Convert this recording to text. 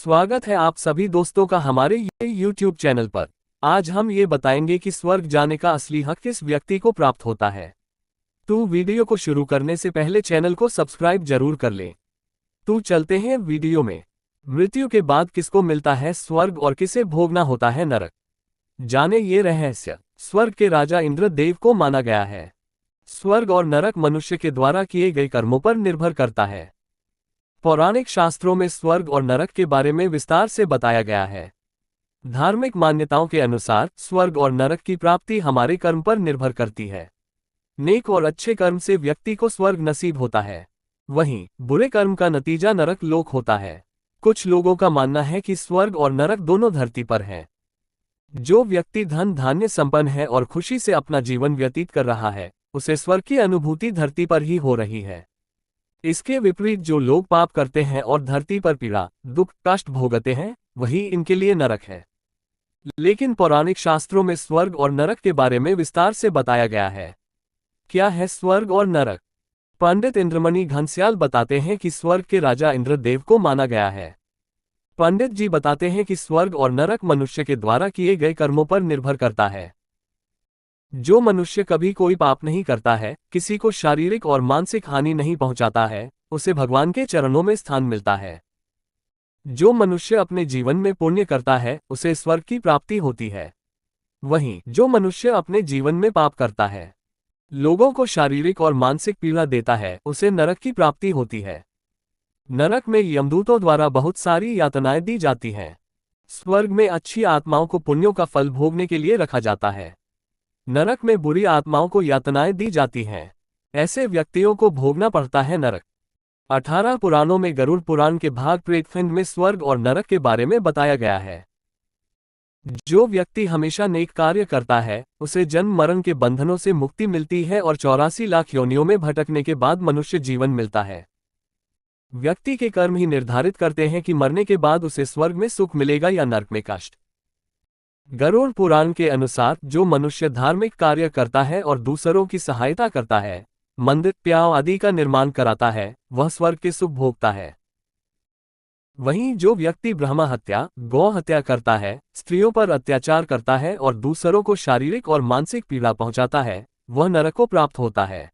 स्वागत है आप सभी दोस्तों का हमारे ये YouTube चैनल पर। आज हम ये बताएंगे कि स्वर्ग जाने का असली हक किस व्यक्ति को प्राप्त होता है। तो वीडियो को शुरू करने से पहले चैनल को सब्सक्राइब जरूर कर लें। तो चलते हैं वीडियो में। मृत्यु के बाद किसको मिलता है स्वर्ग और किसे भोगना होता है नरक, जाने ये रहस्य। स्वर्ग के राजा इंद्रदेव को माना गया है। स्वर्ग और नरक मनुष्य के द्वारा किए गए कर्मों पर निर्भर करता है। पौराणिक शास्त्रों में स्वर्ग और नरक के बारे में विस्तार से बताया गया है। धार्मिक मान्यताओं के अनुसार स्वर्ग और नरक की प्राप्ति हमारे कर्म पर निर्भर करती है। नेक और अच्छे कर्म से व्यक्ति को स्वर्ग नसीब होता है, वहीं बुरे कर्म का नतीजा नरक लोक होता है। कुछ लोगों का मानना है कि स्वर्ग और नरक दोनों धरती पर हैं। जो व्यक्ति धन धान्य संपन्न है और खुशी से अपना जीवन व्यतीत कर रहा है, उसे स्वर्ग की अनुभूति धरती पर ही हो रही है। इसके विपरीत जो लोग पाप करते हैं और धरती पर पीड़ा दुख कष्ट भोगते हैं, वही इनके लिए नरक है। लेकिन पौराणिक शास्त्रों में स्वर्ग और नरक के बारे में विस्तार से बताया गया है। क्या है स्वर्ग और नरक? पंडित इंद्रमणि घनश्याल बताते हैं कि स्वर्ग के राजा इंद्रदेव को माना गया है। पंडित जी बताते हैं कि स्वर्ग और नरक मनुष्य के द्वारा किए गए कर्मों पर निर्भर करता है। जो मनुष्य कभी कोई पाप नहीं करता है, किसी को शारीरिक और मानसिक हानि नहीं पहुंचाता है, उसे भगवान के चरणों में स्थान मिलता है। जो मनुष्य अपने जीवन में पुण्य करता है, उसे स्वर्ग की प्राप्ति होती है। वहीं जो मनुष्य अपने जीवन में पाप करता है, लोगों को शारीरिक और मानसिक पीड़ा देता है, उसे नरक की प्राप्ति होती है। नरक में यमदूतों द्वारा बहुत सारी यातनाएं दी जाती हैं। स्वर्ग में अच्छी आत्माओं को पुण्यों का फल भोगने के लिए रखा जाता है। नरक में बुरी आत्माओं को यातनाएं दी जाती हैं। ऐसे व्यक्तियों को भोगना पड़ता है नरक। 18 पुराणों में गरुड़ पुराण के भाग प्रेतखंड में स्वर्ग और नरक के बारे में बताया गया है। जो व्यक्ति हमेशा नेक कार्य करता है, उसे जन्म मरण के बंधनों से मुक्ति मिलती है और 84 लाख योनियों में भटकने के बाद मनुष्य जीवन मिलता है। व्यक्ति के कर्म ही निर्धारित करते हैं कि मरने के बाद उसे स्वर्ग में सुख मिलेगा या नरक में कष्ट। गरुड़ पुराण के अनुसार जो मनुष्य धार्मिक कार्य करता है और दूसरों की सहायता करता है, मंदिर प्याव आदि का निर्माण कराता है, वह स्वर्ग के सुख भोगता है। वहीं जो व्यक्ति ब्रह्म हत्या गौ हत्या करता है, स्त्रियों पर अत्याचार करता है और दूसरों को शारीरिक और मानसिक पीड़ा पहुंचाता है, वह नरक को प्राप्त होता है।